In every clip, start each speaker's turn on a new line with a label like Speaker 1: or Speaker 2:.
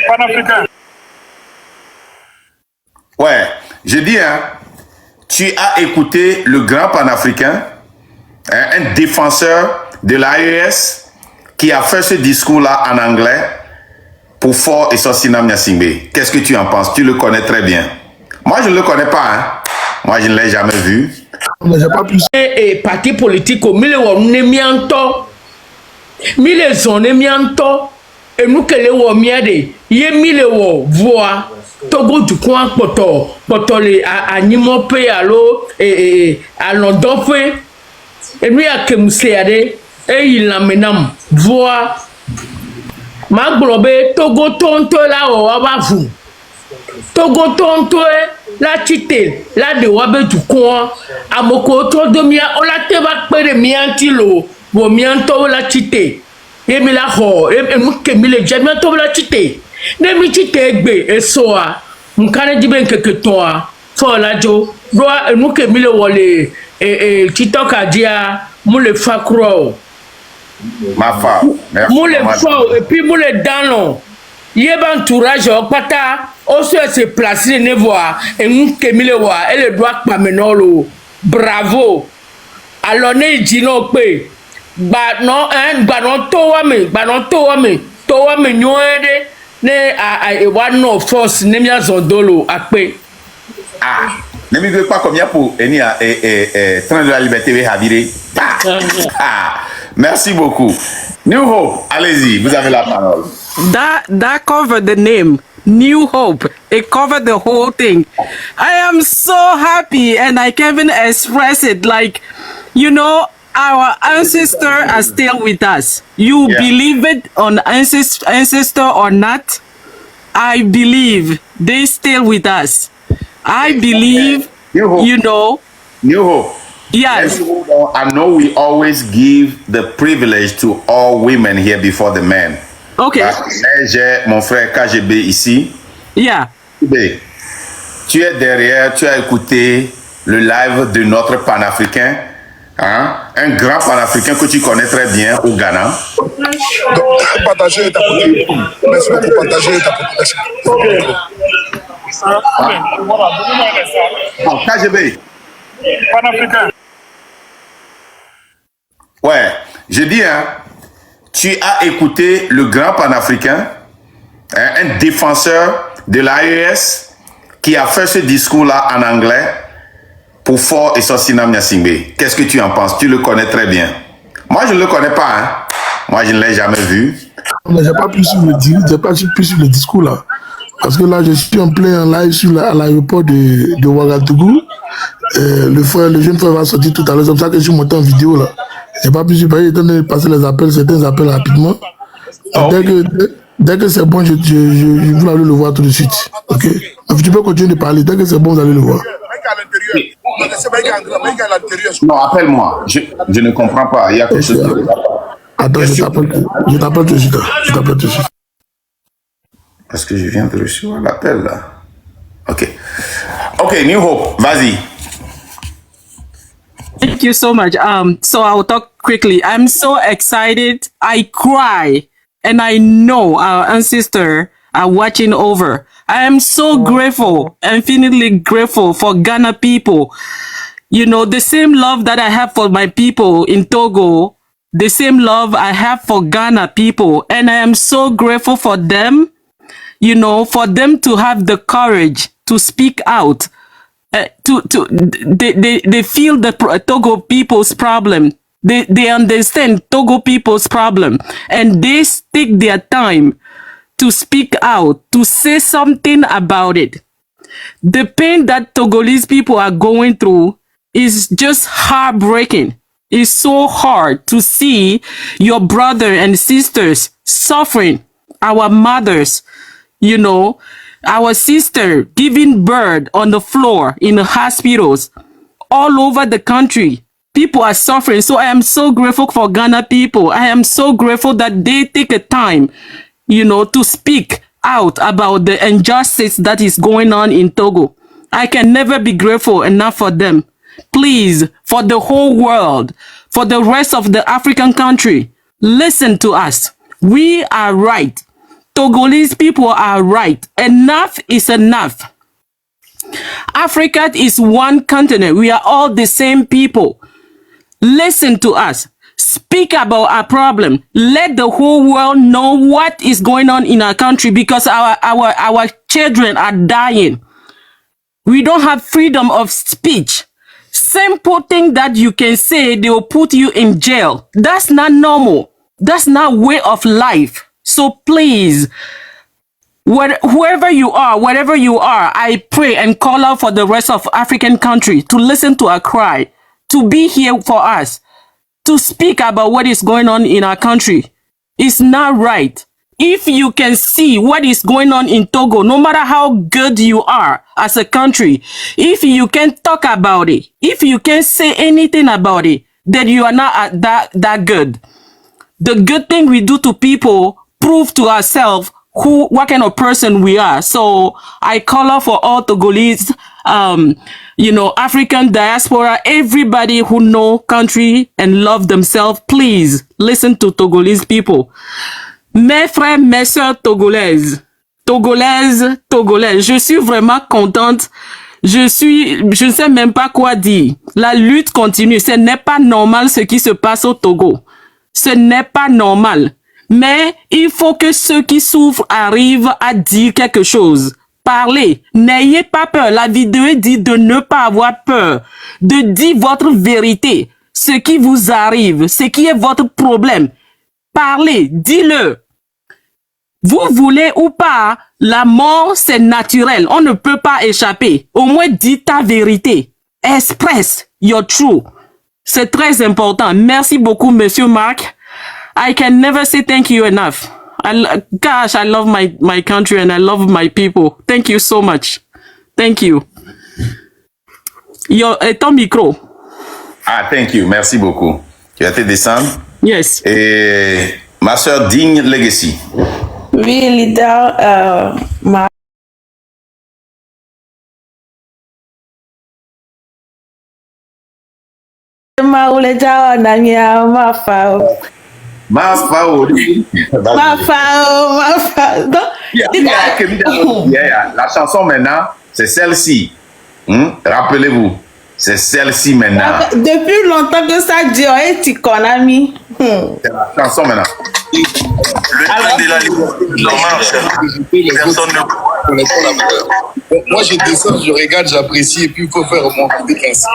Speaker 1: Panafricain.
Speaker 2: Ouais, je dis, hein, tu as écouté le grand panafricain, hein, un défenseur de l'AES qui a fait ce discours-là en anglais pour Fort et Sosina Nyasingbe. Qu'est-ce que tu en penses? Tu le connais très bien. Moi, je ne le connais pas. Hein. Moi, je ne l'ai jamais vu.
Speaker 3: Mais j'ai pas plus.
Speaker 4: Et parti politique, mille mianto, mille zones mianto, et nous que les womiade, yé mille wo voix, Togo du coin poto les animope allo et à London fait, et nous à Kemseade, et il l'amenam voix. Ma globe Togo tonto la o abavu. Togo tonto la chite la de wabe du coin. Amoko to de mia o la te va pere miantilo. Bo mianto la chite. E mi la ho e mu ke mi le jamianto la chite. Ne mi chite egbe e soa. Mkane diben keke toa. Fo la jo. Doa e mu ke mi le wole chitoka dia mu le fakro.
Speaker 2: Ma femme.
Speaker 4: Moule fort et puis moule dans il y a un entourage au pata aussi se placer ne voir et nous que mille voir elle doit pas menolo bravo alors ne dit non pe ba non to wame nyoede ne a one no force ne mia zondolo akpe
Speaker 2: ah ne me veux pas combien pour enia train de la liberté habiré ah merci beaucoup. New Hope, allez-y, vous avez la parole.
Speaker 5: That covered the name, New Hope. It covered the whole thing. I am so happy and I can't even express it. Like, you know, our ancestors are still with us. You believe it on ancestor or not? I believe they still with us. I believe, you know.
Speaker 2: New Hope.
Speaker 5: Yes.
Speaker 2: I know we always give the privilege to all women here before the men.
Speaker 5: Okay.
Speaker 2: J'ai mon frère KGB ici.
Speaker 5: Yeah.
Speaker 2: Tu es derrière, tu as écouté le live de notre panafricain, hein? Un grand panafricain que tu connais très bien au Ghana.
Speaker 3: Partager ta population. Merci beaucoup, partager ta population.
Speaker 2: KGB.
Speaker 1: Panafricain.
Speaker 2: Ouais, je dis, hein, tu as écouté le grand panafricain, hein, un défenseur de l'AES qui a fait ce discours-là en anglais pour Fort et Sosina Nyasingbe. Qu'est-ce que tu en penses? Tu le connais très bien. Moi, je ne le connais pas. Hein. Moi, je ne l'ai jamais vu.
Speaker 3: Mais j'ai pas pu suivre le discours là. Parce que là, je suis en plein live à l'aéroport de Ouagadougou. Le jeune frère va sortir tout à l'heure. C'est pour ça que je suis monté en vidéo là. J'ai pas pu suivre, étant donné de passer les appels, certains appels rapidement. Dès que c'est bon, je vous allez le voir tout de suite. Ok? Donc, tu peux continuer de parler. Dès que c'est bon, vous allez le voir.
Speaker 2: Non, appelle-moi. Je ne comprends pas. Il y a quelque chose de...
Speaker 3: Attends, je t'appelle tout de suite. Je t'appelle tout de suite.
Speaker 2: Parce que je viens de recevoir l'appel là. Ok. Ok, New Hope, vas-y.
Speaker 5: Thank you so much. So I'll talk quickly. I'm so excited. I cry, and I know our ancestors are watching over. I am so grateful, infinitely grateful for Ghana people. You know, the same love that I have for my people in Togo, the same love I have for Ghana people, and I am so grateful for them. You know, for them to have the courage to speak out. They feel the Togo people's problem. They understand Togo people's problem, and they take their time to speak out, to say something about it. The pain that Togolese people are going through is just heartbreaking. It's so hard to see your brother and sisters suffering, our mothers, you know, our sister giving birth on the floor in the hospitals all over the country. People are suffering. So I am so grateful for Ghana people. I am so grateful that they take a time, you know, to speak out about the injustice that is going on in Togo. I can never be grateful enough for them. Please, for the whole world, for the rest of the African country, listen to us. We are right. Togolese people are right. Enough is enough. Africa is one continent. We are all the same people. Listen to us. Speak about our problem. Let the whole world know what is going on in our country, because our children are dying. We don't have freedom of speech. Simple thing that you can say, they will put you in jail. That's not normal. That's not way of life. So please, whoever you are, whatever you are, I pray and call out for the rest of African country to listen to our cry, to be here for us, to speak about what is going on in our country. It's not right. If you can see what is going on in Togo, no matter how good you are as a country, if you can talk about it, if you can say anything about it, then you are not that good. The good thing we do to people prove to ourselves what kind of person we are. So I call out for all Togolese, African diaspora, everybody who know country and love themselves, please listen to Togolese people. Mes frères, mes sœurs togolaises, je suis vraiment contente. Je ne sais même pas quoi dire. La lutte continue. Ce n'est pas normal ce qui se passe au Togo. Ce n'est pas normal. Mais il faut que ceux qui souffrent arrivent à dire quelque chose. Parlez. N'ayez pas peur. La vidéo dit de ne pas avoir peur. De dire votre vérité. Ce qui vous arrive. Ce qui est votre problème. Parlez. Dis-le. Vous voulez ou pas, la mort, c'est naturel. On ne peut pas échapper. Au moins, dis ta vérité. Express your truth. C'est très important. Merci beaucoup, Monsieur Mark. I can never say thank you enough. Gosh, I love my country and I love my people. Thank you so much. Thank you. Ton micro.
Speaker 2: Ah, thank you. Merci beaucoup. Tu vas te descendre?
Speaker 5: Yes.
Speaker 2: Et ma soeur Digne Legacy.
Speaker 6: Oui, leader,
Speaker 2: La chanson maintenant, c'est celle-ci. Rappelez-vous, c'est celle-ci maintenant.
Speaker 6: Depuis longtemps que ça dure, et tu connais mis.
Speaker 2: C'est la chanson maintenant.
Speaker 7: Le train de la liberté normal, personne ne connaît pas la peur. Moi, je descends, je regarde, j'apprécie, et puis il faut faire mon public ainsi.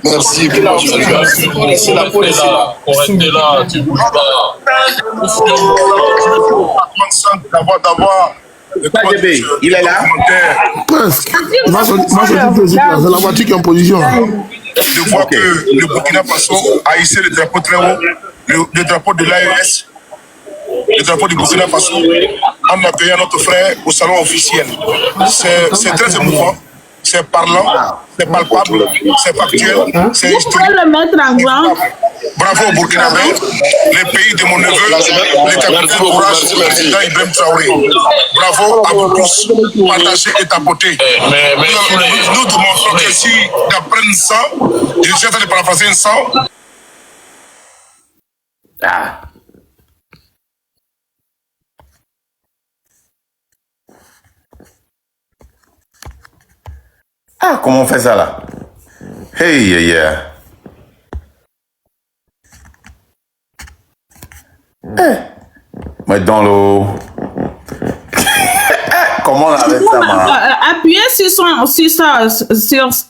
Speaker 7: Merci. Et moi, je regarde. C'est la police là. On reste là, tu bouges pas. D'avoir.
Speaker 2: Il est là?
Speaker 3: Presque. Moi, c'est la voiture qui est en position.
Speaker 7: Je vois que le Burkina Faso a hissé le drapeau très haut, le drapeau de l'AES, le drapeau du Burkina Faso, en accueillant notre frère au salon officiel. C'est très émouvant, c'est parlant, c'est palpable, c'est factuel, c'est historique.
Speaker 6: Le mettre en grand.
Speaker 7: Bravo au Burkinabé, le pays de mon neveu, le capitaine courage du président Ibrahim Traoré. Bravo à vous tous, partagez et tapotez. Nous démontrons que si d'après un sang, je suis en train de paraphraser un sang.
Speaker 2: Comment on fait ça là? Hey, yeah. Mais dans l'eau. Comment on arrête ça, man?
Speaker 6: Appuyez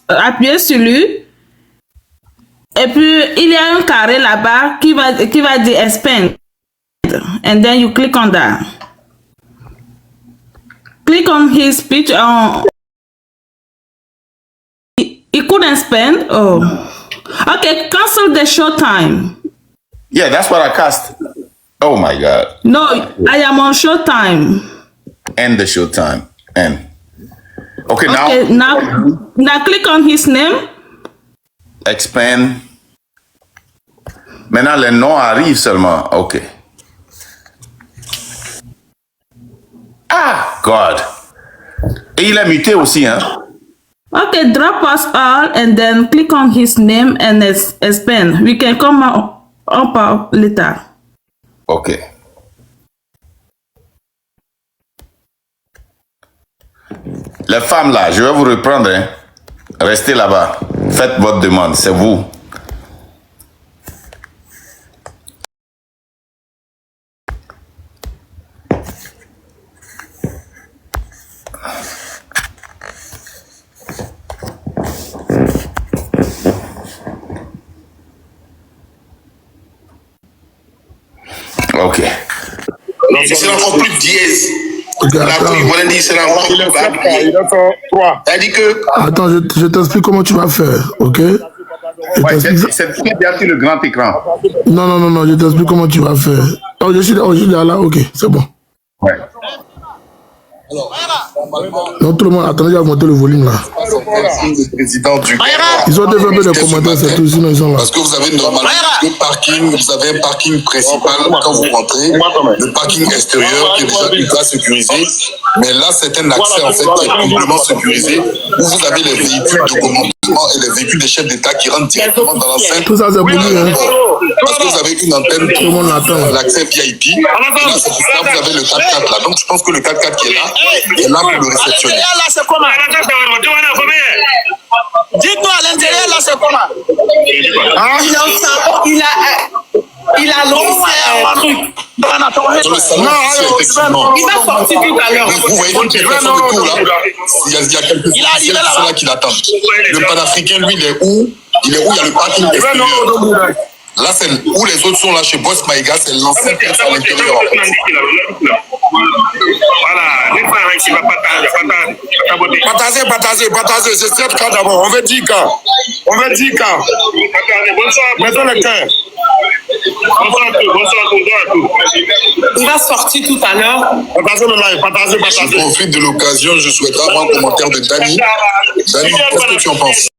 Speaker 6: appuyez sur lui. Et puis, il y a un carré là-bas qui va dire expand. And then you click on that. Click on his speech. He couldn't spend. Oh. Okay, cancel the show time.
Speaker 2: Yeah, that's what I cast. Oh my God.
Speaker 6: No, I am on show time.
Speaker 2: End the show time. End. Okay,
Speaker 6: now click on his name.
Speaker 2: Expand. Maintenant, les noms arrivent seulement. OK. Ah, God. Et il est muté aussi, hein?
Speaker 6: Okay, drop us all and then click on his name and expand. We can come up later.
Speaker 2: OK. Les femmes là, je vais vous reprendre. Hein. Restez là-bas. Faites votre demande, c'est vous. Ok.
Speaker 7: C'est encore plus dièse.
Speaker 3: Ok, attends.
Speaker 7: C'est encore
Speaker 1: Il est 7, il est 3.
Speaker 7: dit que.
Speaker 3: Attends, je t'explique comment tu vas faire, ok? Je
Speaker 2: Ouais,
Speaker 3: t'explique-
Speaker 2: c'est bien sur le grand écran.
Speaker 3: Non, je t'explique comment tu vas faire. Oh, je suis là, ok, c'est bon.
Speaker 2: Ouais.
Speaker 3: Donc tout le monde, attendez, j'ai monté le volume là.
Speaker 7: Le président du
Speaker 3: Ils ont déjà fait des commentaires, c'est tout, sinon ils sont là.
Speaker 7: Parce que vous avez normalement deux parkings, vous avez un parking principal quand vous rentrez, le parking extérieur qui est déjà ultra sécurisé, mais là c'est un accès en fait qui est doublement sécurisé, où vous avez les véhicules de commandement et les véhicules des chefs d'État qui rentrent directement dans l'enceinte.
Speaker 3: Tout ça c'est pour nous, hein.
Speaker 7: Parce que vous avez une antenne
Speaker 3: Tout le monde l'attend.
Speaker 7: pour l'accès VIP, et là c'est pour ça que vous avez le 4x4 là, donc je pense que le 4x4 qui est là pour le réceptionner.
Speaker 8: Là, c'est comment? Dites-moi, à l'intérieur, là, c'est comment? Il a lancé un truc.
Speaker 7: Dans le salon, effectivement.
Speaker 8: Il va sortir tout à l'heure.
Speaker 7: Vous voyez une personne de cours là, il y a quelques officiels qui sont là qui l'attendent. Le panafricain, lui, il est où? Il est où? Il y a le parking extérieur. Là, c'est où les autres sont là chez Boss Maïga, c'est l'ancien place à l'intérieur.
Speaker 1: Partagez, c'est 7 cas d'abord. On veut 10 cas. Mettons le cœur.
Speaker 8: Il va sortir tout à l'heure.
Speaker 1: Partagez le live, partagez.
Speaker 7: Je profite de l'occasion, je souhaiterais avoir un commentaire de Dani. Dani, qu'est-ce que tu en penses?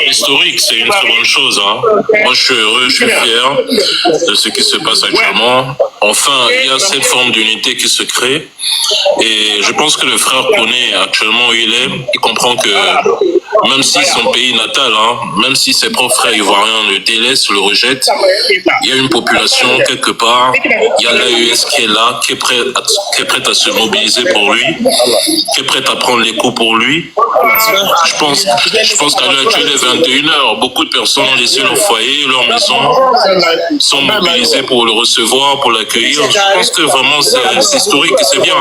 Speaker 9: Historique, c'est une très bonne chose. Hein. Moi, je suis heureux, je suis fier de ce qui se passe actuellement. Enfin, il y a cette forme d'unité qui se crée. Et je pense que le frère Koné, actuellement où il est, il comprend que même si son pays natal, hein, même si ses propres frères ivoiriens le délaissent, le rejettent, il y a une population quelque part, il y a l'AES qui est là, qui est prête à se mobiliser pour lui, qui est prête à prendre les coups pour lui. Je pense qu'à l'heure actuelle, il est 21h. Beaucoup de personnes ont laissé leur foyer, leur maison, sont mobilisées pour le recevoir, pour l'accueillir. Je pense que vraiment, c'est historique et c'est bien.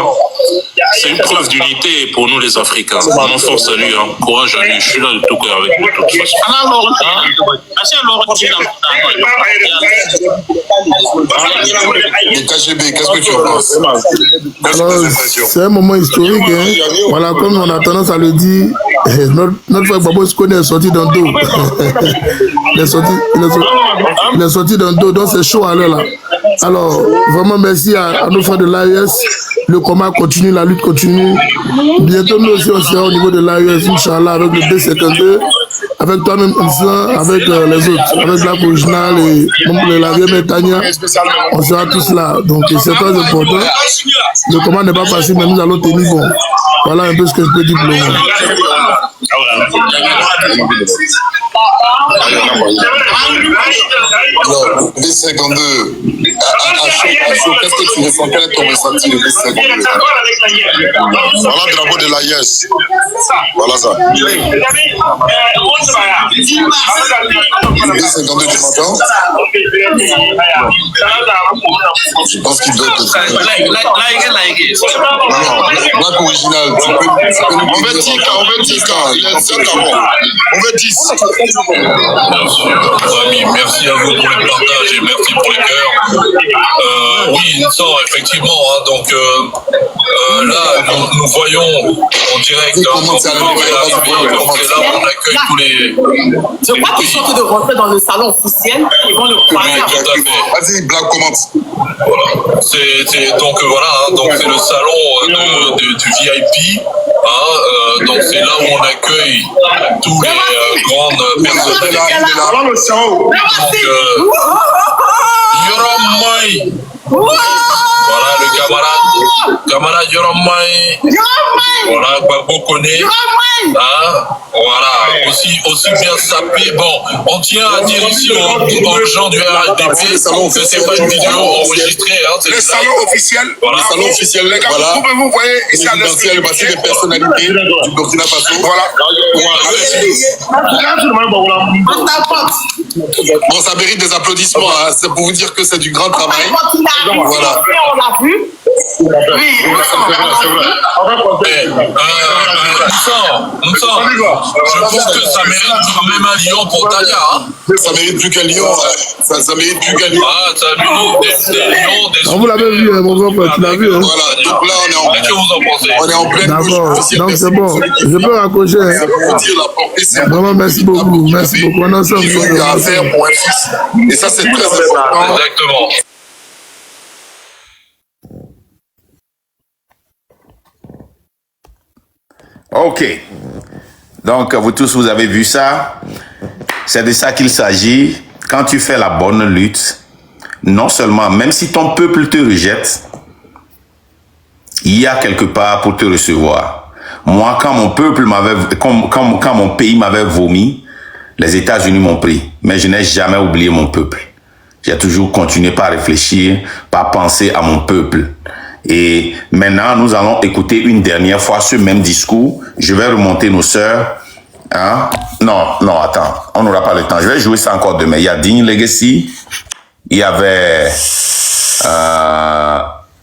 Speaker 9: C'est une preuve d'unité pour nous, les Africains. Vraiment force à lui, hein. Courage à lui. Je suis là de tout cœur avec lui, de toute façon.
Speaker 7: Le KGB, qu'est-ce que tu en penses?
Speaker 3: Alors, c'est un moment historique, hein. Voilà, comme on a tendance à le dire, notre frère Babo Skone est sorti d'un dos. Il est sorti d'un dos, donc c'est chaud à l'heure là. Alors, vraiment merci à nos frères de l'AES. Le combat continue, la lutte continue. Bientôt, nous aussi, on sera au niveau de l'AES, Inch'Allah, avec le B52, avec toi-même, Instant, avec les autres, avec Black Original et la vieille Tania. On sera tous là. Donc, c'est très important. Le combat n'est pas facile, mais nous allons tenir bon. Voilà un peu ce que je peux dire pour le moment.
Speaker 7: Alors, B52, qu'est-ce que tu ressens? Quel est ton ressenti de B52?
Speaker 1: Voilà le drapeau de l'AIS. Voilà ça.
Speaker 7: B52, tu m'entends? Je pense qu'il doit être... Non, Black Original, tu peux nous...
Speaker 1: On veut 10 cas, on veut 10.
Speaker 9: Bien sûr. Amis, merci à vous pour le partage et merci pour les cœurs. Oui, ça, effectivement. Hein, donc là, nous voyons en direct donc c'est là on accueille tous les.
Speaker 8: Je crois qu'ils sont en train de rentrer dans le salon officiel. Ils vont le croiser.
Speaker 9: Oui, tout à fait.
Speaker 7: Vas-y, Black, commente.
Speaker 9: Voilà. Donc voilà, hein, donc c'est le salon du VIP. Hein, donc c'est là où on accueille tous les grandes personnalités. Donc Yoromai. Voilà le camarade Yoromai. Voilà Babo Koné. Voilà, aussi bien s'appuyer. Bon, on tient à dire ici aux gens du RDP que c'est pas une vidéo enregistrée.
Speaker 7: Le salon officiel.
Speaker 9: Voilà.
Speaker 7: Le salon officiel,
Speaker 1: Les gars,
Speaker 7: voilà.
Speaker 1: vous voyez ici à
Speaker 7: Présidentiel, voici des personnalités du Burkina Faso.
Speaker 1: Voilà.
Speaker 7: Bon, ça mérite des applaudissements. Hein. C'est pour vous dire que c'est du grand travail.
Speaker 8: Voilà. On l'a vu. Oui,
Speaker 9: C'est vrai. Je pense que ça mérite quand même un lion pour Talia. Hein.
Speaker 7: Ça mérite plus qu'un lion. Ça mérite plus qu'un lion.
Speaker 9: Ah, ça mérite des lions, des...
Speaker 3: Vous l'avez vu, hein, mon grand frère, tu l'as vu. Hein?
Speaker 7: Voilà, donc là,
Speaker 9: Qu'est-ce que vous en pensez?
Speaker 7: on est en pleine
Speaker 3: D'accord, donc c'est bon. Je peux raccrocher. Hein?
Speaker 7: Ça peut vous dire la portée, c'est
Speaker 3: Vraiment, merci beaucoup. Merci beaucoup. On est ensemble.
Speaker 7: qu'il y a à faire pour un fils. Et ça, c'est très important.
Speaker 9: Exactement.
Speaker 2: Ok. Donc, vous tous, vous avez vu ça. C'est de ça qu'il s'agit. Quand tu fais la bonne lutte, non seulement, même si ton peuple te rejette, il y a quelque part pour te recevoir. Moi, quand mon peuple m'avait, quand mon pays m'avait vomi, les États-Unis m'ont pris. Mais je n'ai jamais oublié mon peuple. J'ai toujours continué par réfléchir, par penser à mon peuple. Et maintenant, nous allons écouter une dernière fois ce même discours. Je vais remonter nos sœurs. Hein? Non, attends. On n'aura pas le temps. Je vais jouer ça encore demain. Il y a Digne Legacy. Il y avait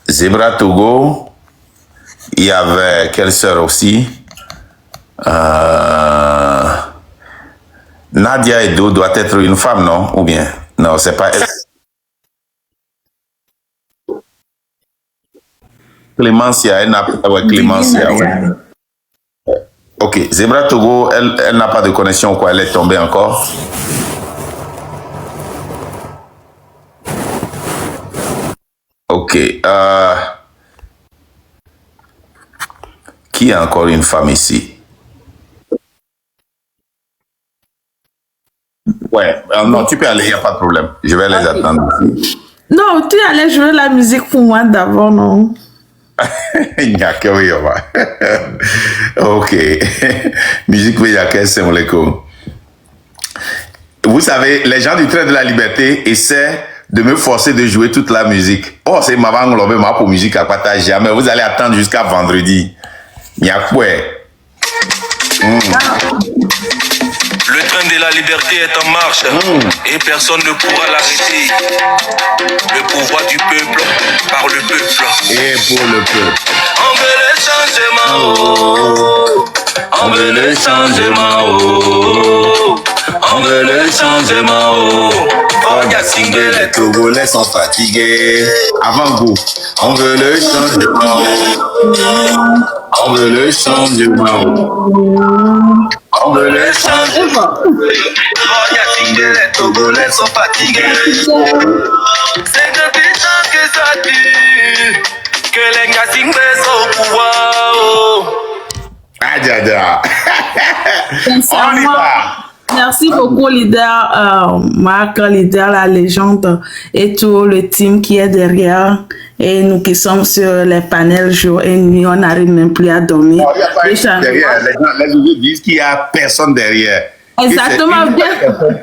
Speaker 2: Zebra Togo. Il y avait quelle sœur aussi? Nadia Edo doit être une femme, non? Ou bien? Non, c'est pas elle. Clémencia, elle n'a pas... Ouais, Clémencia, ouais. Ok, Zebra Togo, elle n'a pas de connexion, quoi. Elle est tombée encore. Ok. Qui a encore une femme ici? Ouais, non, tu peux aller, il n'y a pas de problème. Je vais les attendre.
Speaker 6: Non, tu allais jouer la musique pour moi d'abord, non?
Speaker 2: Ok. Musique c'est mon écho. Vous savez, les gens du Train de la Liberté essaient de me forcer de jouer toute la musique. Oh, c'est ma pour musique à quoi jamais. Vous allez attendre jusqu'à vendredi.
Speaker 10: Le train de la liberté est en marche et personne ne pourra l'arrêter. Le pouvoir du peuple par le peuple.
Speaker 2: Et pour le peuple.
Speaker 10: On veut le changement, oh. On veut le changement, oh. On veut le changement, oh.
Speaker 2: Les Togolais sont fatigués. Avant vous, on veut le changement. On veut le changement. On veut le changement.
Speaker 10: Les Togolais sont fatigués. C'est depuis tant que ça dure que les Ngasingbe sont au pouvoir. Oh.
Speaker 2: On y va.
Speaker 6: Merci beaucoup, leader, Marc, leader, la légende, et tout le team qui est derrière. Et nous qui sommes sur les panels jour et nuit, on n'arrive même plus à dormir.
Speaker 2: Il n'y a pas derrière. Les autres disent qu'il n'y a personne derrière.
Speaker 6: Exactement.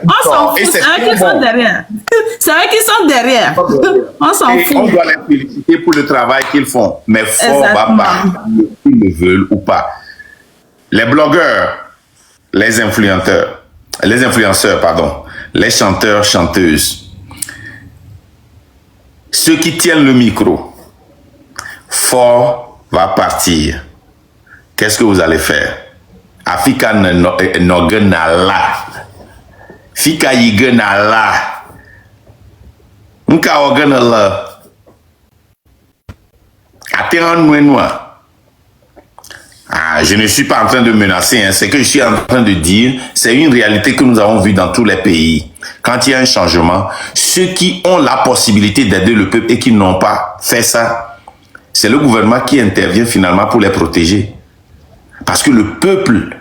Speaker 6: On s'en fout. C'est eux qui sont derrière. C'est eux qui sont derrière. On s'en fout.
Speaker 2: On doit les féliciter pour le travail qu'ils font. Mais fort bas, ils le veulent ou pas. Les blogueurs, les influenceurs, les chanteurs, chanteuses, ceux qui tiennent le micro, fort va partir. Qu'est-ce que vous allez faire? Afika nogenala. Fika yigenala. Nka ogenala. Ateran. Je ne suis pas en train de menacer, hein. Ce que je suis en train de dire, c'est une réalité que nous avons vue dans tous les pays. Quand il y a un changement, ceux qui ont la possibilité d'aider le peuple et qui n'ont pas fait ça, c'est le gouvernement qui intervient finalement pour les protéger. Parce que le peuple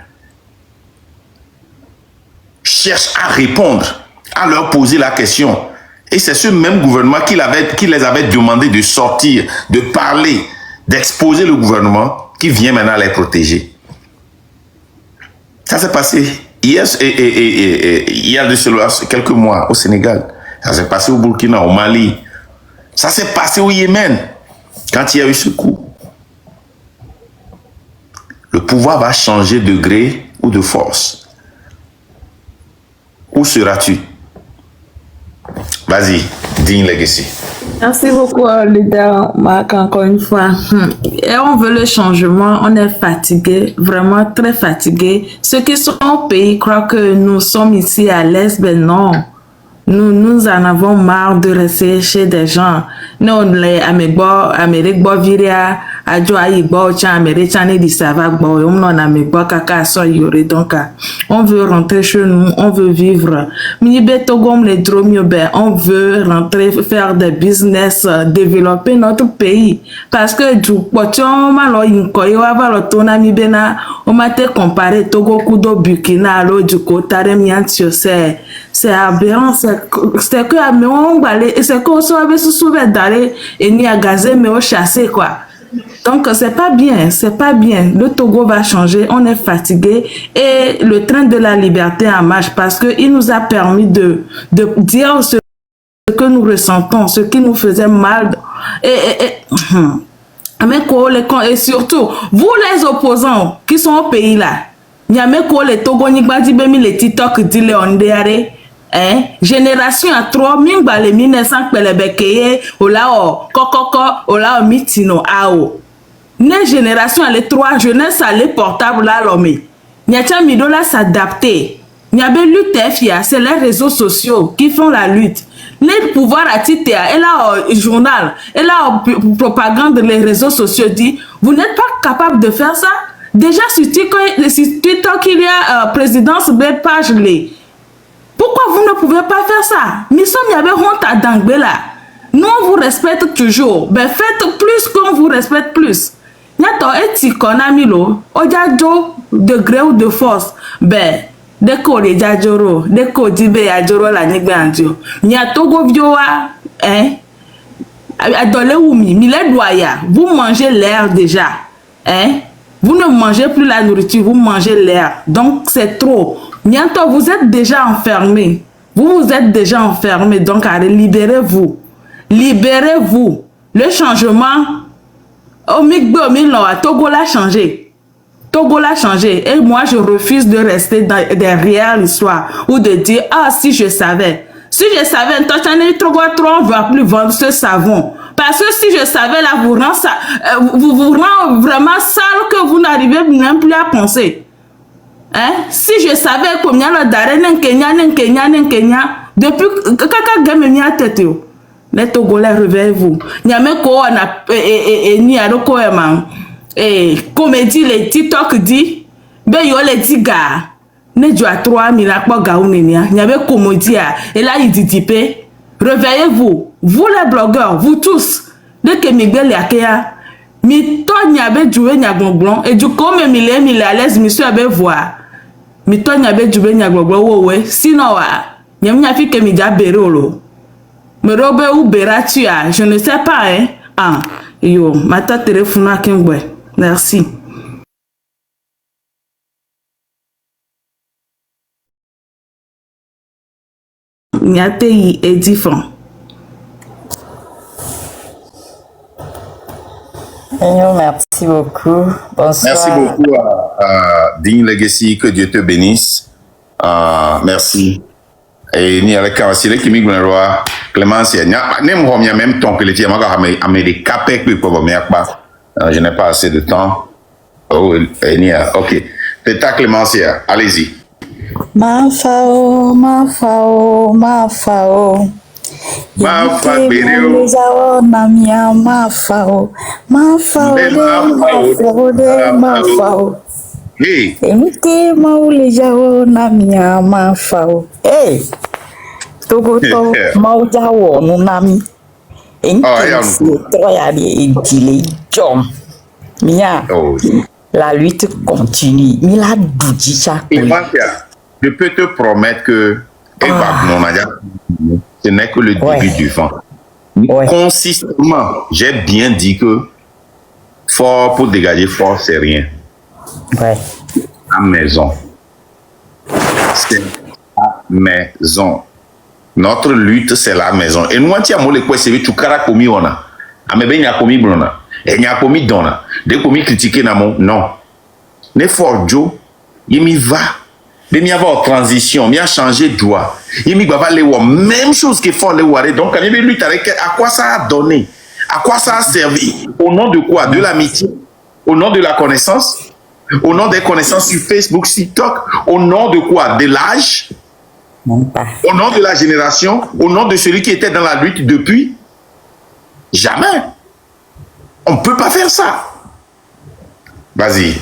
Speaker 2: cherche à répondre, à leur poser la question. Et c'est ce même gouvernement qui les avait demandé de sortir, de parler, d'exposer le gouvernement qui vient maintenant les protéger. Ça s'est passé hier et il y a de cela quelques mois au Sénégal. Ça s'est passé au Burkina, au Mali. Ça s'est passé au Yémen quand il y a eu ce coup. Le pouvoir va changer de gré ou de force. Où seras-tu? Vas-y, Digne Legacy.
Speaker 6: Merci beaucoup, leader Marc, encore une fois. Et on veut le changement, on est fatigué, vraiment très fatigué. Ceux qui sont au pays croient que nous sommes ici à l'Est, ben non. Nous en avons marre de rester chez des gens. Nous, les Amérique, Viria, Adjo Aïbo, Amérique, Di Sava, on a Amérique, Kaka, Soyori. Donc, on veut rentrer chez nous, on veut vivre. Minibe Togom, les Dromiobe, on veut rentrer, faire des business, développer notre pays. Parce que du potion, malo, inkoyo, avalo, tonami bena, on m'a te comparé Togo, Kudo, Burkina, alo, du Kotare, Miantio, c'est aberrant, c'est que on va aller, c'est qu'on soit souvent d'aller et ni à gazer mais au chasser quoi. Donc c'est pas bien, c'est pas bien. Le Togo va changer, on est fatigué et le train de la liberté en marche parce que il nous a permis de dire ce que nous ressentons, ce qui nous faisait mal et surtout vous les opposants qui sont au pays là. Nyameko les Togo ni gbadi bemi les TikTok dit les ondéare. Génération à 3 mingba les 1900 pelebekeye olao kokoko olao mitino ao. Ne génération à les 3 jeunesse à les portables là l'homme. Nyacha midola s'adapter. Nyabe lutte fia, c'est les réseaux sociaux qui font la lutte. Les pouvoirs à titre et là au journal et là au propagande les réseaux sociaux dit vous n'êtes pas capable de faire ça. Déjà sur TikTok il y a présidence des pages les. Pourquoi vous ne pouvez pas faire ça? Nous sommes y avait honte à Dangbela. Nous on vous respecte toujours. Ben faites plus qu'on vous respecte plus. Nyato eti konamilo. Ojajo de gré ou de force. Ben deko le jajoro. Deko dibe ajoro la nigbe anjo. Nyato go vioa. Adole oumi. Mile doya. Vous mangez l'air déjà. Vous ne mangez plus la nourriture. Vous mangez l'air. Donc c'est trop. Bientôt, vous êtes déjà enfermés. Vous êtes déjà enfermés. Donc, allez, libérez-vous. Libérez-vous. Le changement, Togo l'a changé. Togo l'a changé. Et moi, je refuse de rester derrière l'histoire ou de dire, ah, si je savais. Si je savais, on ne va plus vendre ce savon. Parce que si je savais, là, vous rend vraiment sale que vous n'arrivez même plus à penser. Si je savais combien le d'arrêt Kenya, depuis kaka game mi a tête les Togolais réveillez-vous. Nyameko on a ni aroko man comédie les TikTok dit ben yo les diga ne jo a 3000 akpo ga unenia nyabe comédie et là il dit typé réveillez-vous vous les blogueurs vous tous de que migbe akea mi to nyabe jouer nyagonglon et du comme mille à l'aise monsieur abe voir mi to nyabe jouer nyagonglon wowe sinon wa nyamnya fi ke mi ja berolo me robe ou beratu a je ne sais pas yo mata téléphone à kingwe merci. Nyate yi edifan.
Speaker 11: Merci beaucoup. Bonsoir.
Speaker 2: Merci beaucoup à Digne Legacy, que Dieu te bénisse. Merci. Et ni avec Kawassile qui m'a roi Clémence, nem hom ya même temps que les tiens Amérique capé que pour me pas. Je n'ai pas assez de temps. Oh, ok. Teta Clémence, allez-y.
Speaker 11: Ma fao. Ma fao.
Speaker 2: Hey.
Speaker 11: Hey. Togo maujawo nunami. La lutte continue. Mila doujicha.
Speaker 2: Je peux te promettre que ce n'est que le début du vent. Consistamment, j'ai bien dit que fort pour dégager fort, c'est rien.
Speaker 11: Ouais.
Speaker 2: À maison. c'est la maison. Notre lutte, c'est la maison. Et nous, on les questions, tu cara komi ona. Amebe nya komi brona. Et nya komi dona. De komi critiquer namo. Non. Ne forjo. Yemi va. De mi avoir transition. Mi a changé droit. Yemi va les voir. Même chose que font les waré. Donc, quand il lutte avec, à quoi ça a donné? À quoi ça a servi? Au nom de quoi? De l'amitié? Au nom de la connaissance? Au nom des connaissances sur Facebook, TikTok? Au nom de quoi? De l'âge?
Speaker 11: Non pas.
Speaker 2: Au nom de la génération? Au nom de celui qui était dans la lutte depuis? Jamais. On ne peut pas faire ça. Vas-y.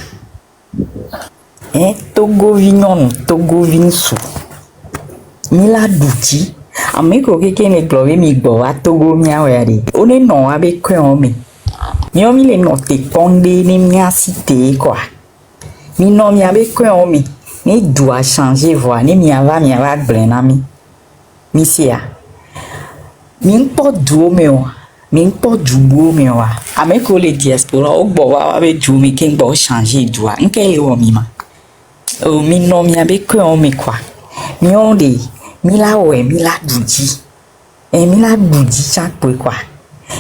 Speaker 11: Togo vignon, Togo vinsu. Mila douti. Ameko keke ne glory mi go a Togo mia wari. One no abe kwe ome. Mi omi le no te konde ni mia cité quoi. Mi no mi abe kwe ome. Ni doit changer voix. Ni mi ava blenami. Mi sia. Mi po duo mewa. Mi po duo mewa. Ameko le diaspora ogbo wa abe du mi ken bo changer doit. Nke le wo mi ma. Oh, mi no mi abe kwe ome quoi. Mi onde. Mi la douji. Et mi la douji chaque quoi.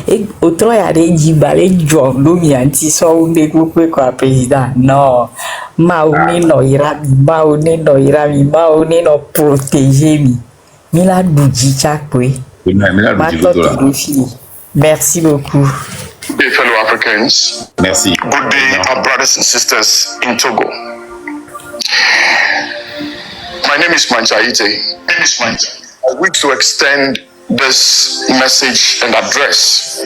Speaker 11: Et autre y a des jibale job do mi anti so unde quoi président. Non. Maone no irami, maone no protéger mi. Mi la douji chaque Merci beaucoup.
Speaker 7: Dear fellow Africans.
Speaker 2: Merci.
Speaker 7: Good day, our brothers and sisters in Togo. My name is Mancha Ite. I wish to extend this message and address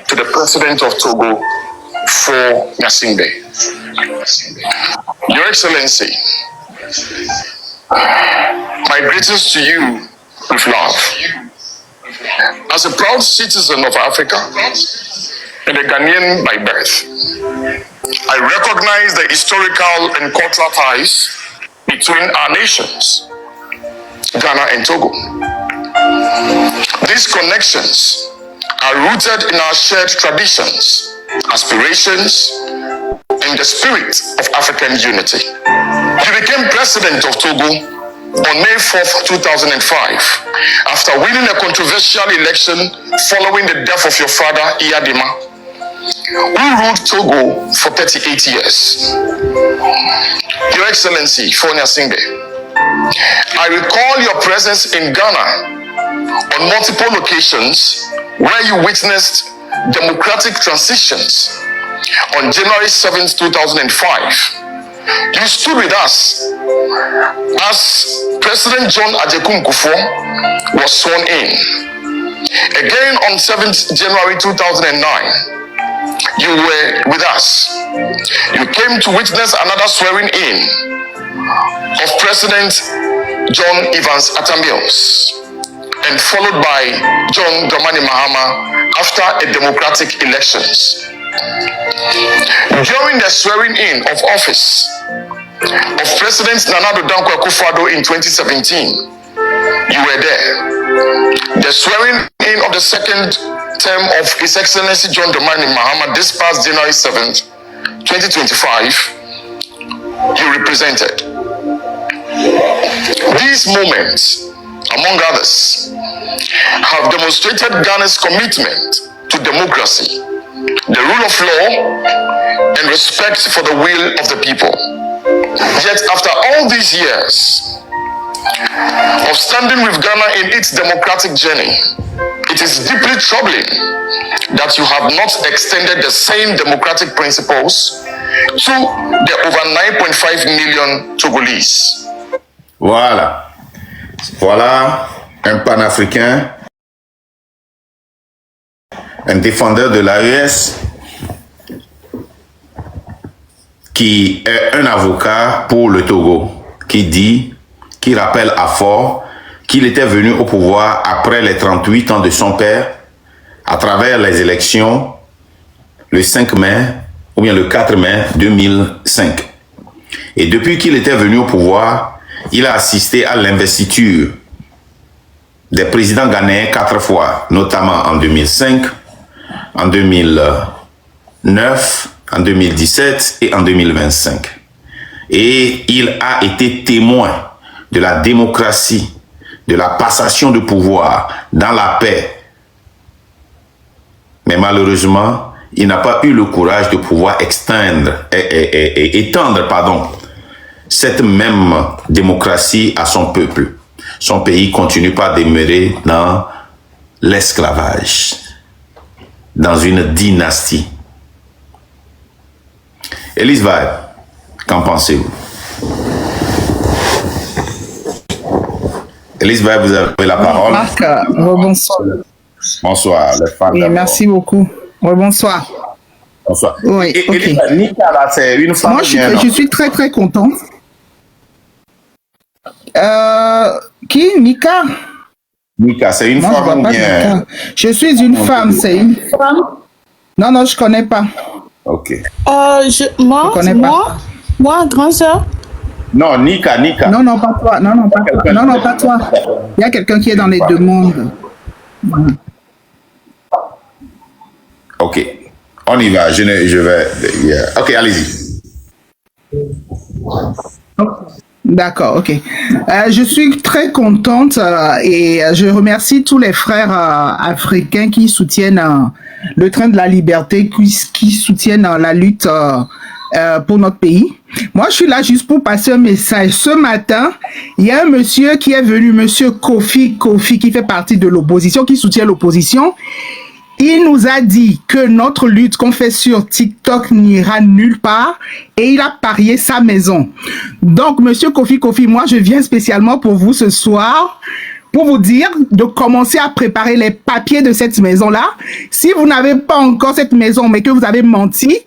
Speaker 7: to the President of Togo for Gnassingbé. Your Excellency, my greetings to you with love. As a proud citizen of Africa and a Ghanaian by birth, I recognize the historical and cultural ties between our nations, Ghana and Togo. These connections are rooted in our shared traditions, aspirations, and the spirit of African unity. You became president of Togo on May 4th, 2005, after winning a controversial election following the death of your father, Iyadima, who ruled Togo for 38 years. Your Excellency, Fonia Singbe, I recall your presence in Ghana on multiple occasions where you witnessed democratic transitions. On January 7th, 2005, you stood with us as President John Agyekum Kufuor was sworn in. Again on 7th January 2009, you were with us. You came to witness another swearing in of President John Evans Atta Mills, and followed by John Dramani Mahama after a democratic elections. During the swearing in of office of President Nana Addo Dankwa Akufo-Addo in 2017, you were there. The swearing in of the second term of His Excellency John Dramani Mahama this past January 7th, 2025, you represented. These moments, among others, have demonstrated Ghana's commitment to democracy, the rule of law, and respect for the will of the people. Yet after all these years of standing with Ghana in its democratic journey, it is deeply troubling that you have not extended the same democratic principles to the over 9.5 million Togolese.
Speaker 2: Voilà. Voilà un panafricain, un défendeur de l'AES qui est un avocat pour le Togo, qui rappelle à fort qu'il était venu au pouvoir après les 38 ans de son père à travers les élections le 5 mai ou bien le 4 mai 2005. Et depuis qu'il était venu au pouvoir, il a assisté à l'investiture des présidents ghanéens 4 fois, notamment en 2005, en 2009, en 2017 et en 2025. Et il a été témoin de la démocratie, de la passation de pouvoir dans la paix. Mais malheureusement, il n'a pas eu le courage de pouvoir étendre cette même démocratie à son peuple. Son pays continue par demeurer dans l'esclavage, dans une dynastie. Elise Vibe, qu'en pensez-vous? Elise Vibe, vous avez la parole.
Speaker 12: Marc, bonsoir.
Speaker 2: Bonsoir, les femmes.
Speaker 12: Oui, merci beaucoup. Bonsoir.
Speaker 2: Bonsoir.
Speaker 12: Oui,
Speaker 2: et
Speaker 12: ok.
Speaker 2: Nika, là, c'est une femme.
Speaker 12: Moi, je suis très, très contente. Qui? Nika?
Speaker 2: Nika, c'est une femme ou bien...
Speaker 12: Je suis une femme, c'est une femme. Non, non, je connais pas.
Speaker 2: Ok.
Speaker 6: Moi, grand soeur.
Speaker 2: Non, Nika.
Speaker 12: Non, non, pas toi. Non, pas toi. Il y a quelqu'un qui est dans les deux mondes.
Speaker 2: Ok. On y va. Je vais... Yeah. Ok, allez-y.
Speaker 12: D'accord, ok. Je suis très contente et je remercie tous les frères africains qui soutiennent le train de la liberté, qui soutiennent la lutte pour notre pays. Moi, je suis là juste pour passer un message. Ce matin, il y a un monsieur qui est venu, monsieur Kofi, qui fait partie de l'opposition, qui soutient l'opposition. Il nous a dit que notre lutte qu'on fait sur TikTok n'ira nulle part et il a parié sa maison. Donc, monsieur Kofi, moi, je viens spécialement pour vous ce soir pour vous dire de commencer à préparer les papiers de cette maison-là. Si vous n'avez pas encore cette maison, mais que vous avez menti,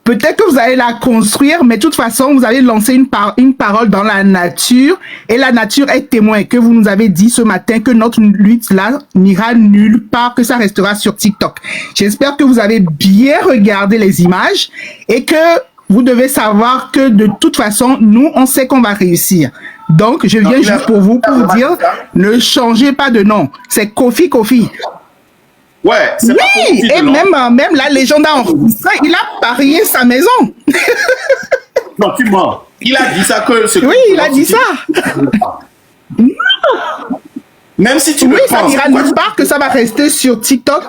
Speaker 12: peut-être que vous allez la construire, mais de toute façon, vous allez lancer une parole dans la nature et la nature est témoin que vous nous avez dit ce matin que notre lutte là n'ira nulle part, que ça restera sur TikTok. J'espère que vous avez bien regardé les images et que vous devez savoir que de toute façon, nous, on sait qu'on va réussir. Donc, je viens juste pour vous dire, ne changez pas de nom. C'est Kofi.
Speaker 2: Ouais, c'est
Speaker 12: oui, et même la légende a enregistré, il a parié sa maison.
Speaker 2: Non, tu mens. Il a dit ça que...
Speaker 12: Oui, il a dit ça.
Speaker 2: Même si tu me penses...
Speaker 12: ça n'ira nulle part, que ça va rester sur TikTok.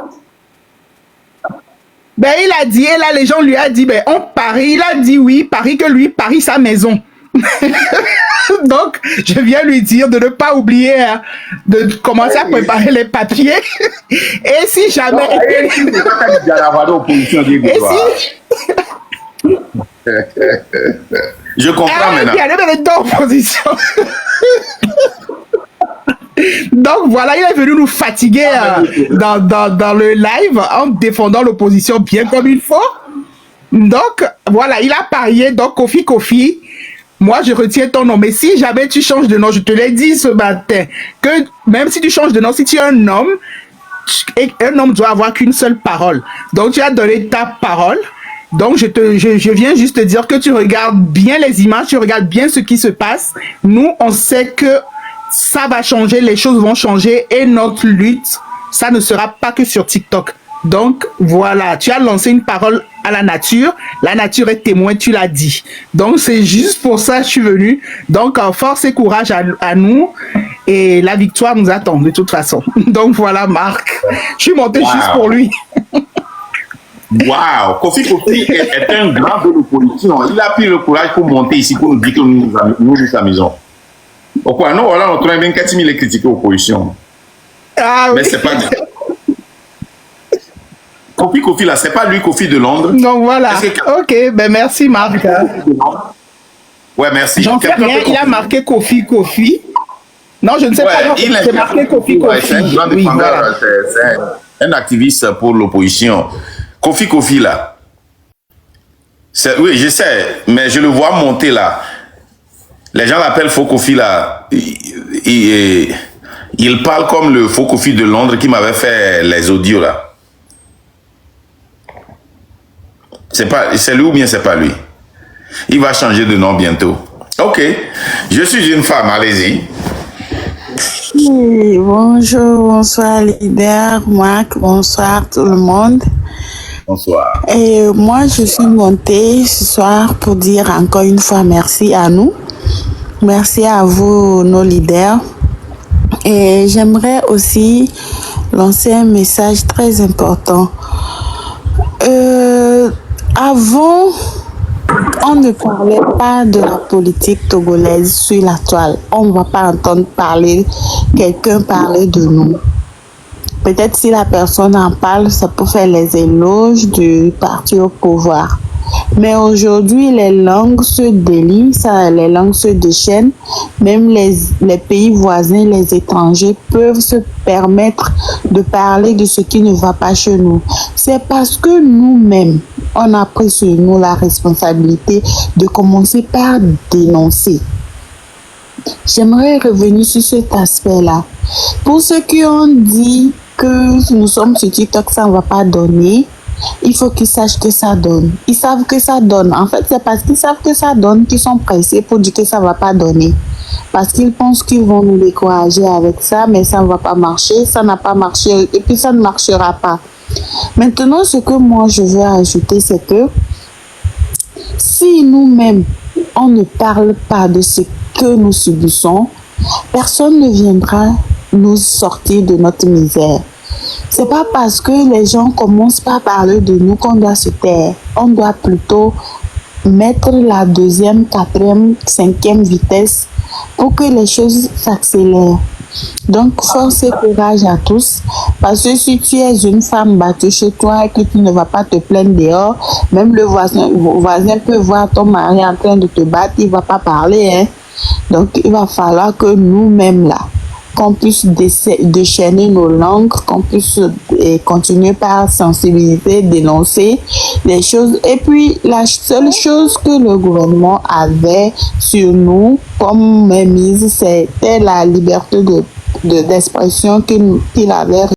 Speaker 12: Ben, il a dit, et la légende lui a dit, ben, on parie. Il a dit oui, parie que lui parie sa maison. Donc, je viens lui dire de ne pas oublier de commencer à préparer les papiers. Et si jamais...
Speaker 2: Je comprends maintenant.
Speaker 12: Il est en position. Donc voilà, il est venu nous fatiguer dans le live en défendant l'opposition bien comme il faut. Donc voilà, il a parié. Donc Kofi, moi je retiens ton nom. Mais si jamais tu changes de nom, je te l'ai dit ce matin, que même si tu changes de nom, si tu es un homme, et un homme doit avoir qu'une seule parole. Donc tu as donné ta parole. Donc je viens juste te dire que tu regardes bien les images, tu regardes bien ce qui se passe. Nous, on sait que ça va changer, les choses vont changer et notre lutte, ça ne sera pas que sur TikTok. Donc voilà, tu as lancé une parole à la nature est témoin, tu l'as dit. Donc c'est juste pour ça que je suis venu. Donc force et courage à nous et la victoire nous attend de toute façon. Donc voilà Marc, je suis monté juste pour lui.
Speaker 2: Waouh, Kofi est un grand de l'opposition. Il a pris le courage pour monter ici pour nous dire que nous amusons. Pourquoi non, voilà, on trouve bien 4000 les critiquer l'opposition.
Speaker 12: Ah oui.
Speaker 2: Mais c'est pas Kofi là, c'est pas lui Kofi de Londres.
Speaker 12: Donc voilà. Ok, ben merci Marc.
Speaker 2: Ouais, merci.
Speaker 12: J'en sais rien, il a marqué Kofi. Non, je ne sais pas. C'est marqué Kofi.
Speaker 2: C'est un grand défendeur, c'est un activiste pour l'opposition. Kofi là. Oui, je sais, mais je le vois monter là. Les gens l'appellent Faux Kofi là. Il parle comme le Faux Kofi de Londres qui m'avait fait les audios là. C'est lui ou bien c'est pas lui? Il va changer de nom bientôt. Ok. Je suis une femme, allez-y.
Speaker 6: Oui, bonjour, bonsoir leader, Marc, bonsoir tout le monde.
Speaker 2: Bonsoir.
Speaker 6: Et moi, je suis montée ce soir pour dire encore une fois merci à nous. Merci à vous, nos leaders. Et j'aimerais aussi lancer un message très important. Avant, on ne parlait pas de la politique togolaise sur la toile. On ne va pas entendre quelqu'un parler de nous. Peut-être si la personne en parle, ça peut faire les éloges du parti au pouvoir. Mais aujourd'hui, les langues se délient, les langues se déchaînent. Même les pays voisins, les étrangers peuvent se permettre de parler de ce qui ne va pas chez nous. C'est parce que nous-mêmes, on a pris sur nous la responsabilité de commencer par dénoncer. J'aimerais revenir sur cet aspect-là. Pour ceux qui ont dit que nous sommes sur TikTok, ça ne va pas donner. Il faut qu'ils sachent que ça donne. Ils savent que ça donne. En fait, c'est parce qu'ils savent que ça donne qu'ils sont pressés pour dire que ça ne va pas donner. Parce qu'ils pensent qu'ils vont nous décourager avec ça, mais ça ne va pas marcher. Ça n'a pas marché et puis ça ne marchera pas. Maintenant, ce que moi je veux ajouter, c'est que si nous-mêmes, on ne parle pas de ce que nous subissons, personne ne viendra nous sortir de notre misère. C'est pas parce que les gens commencent par parler de nous qu'on doit se taire. On doit plutôt mettre la 2e, 4e, 5e vitesse pour que les choses s'accélèrent. Donc, force et courage à tous. Parce que si tu es une femme battue chez toi et que tu ne vas pas te plaindre dehors, même le voisin peut voir ton mari en train de te battre, il ne va pas parler. Hein? Donc, il va falloir que nous-mêmes là, qu'on puisse déchaîner nos langues, qu'on puisse continuer par sensibiliser, dénoncer les choses. Et puis, la seule chose que le gouvernement avait sur nous comme mise, c'était la liberté d'expression qu'il avait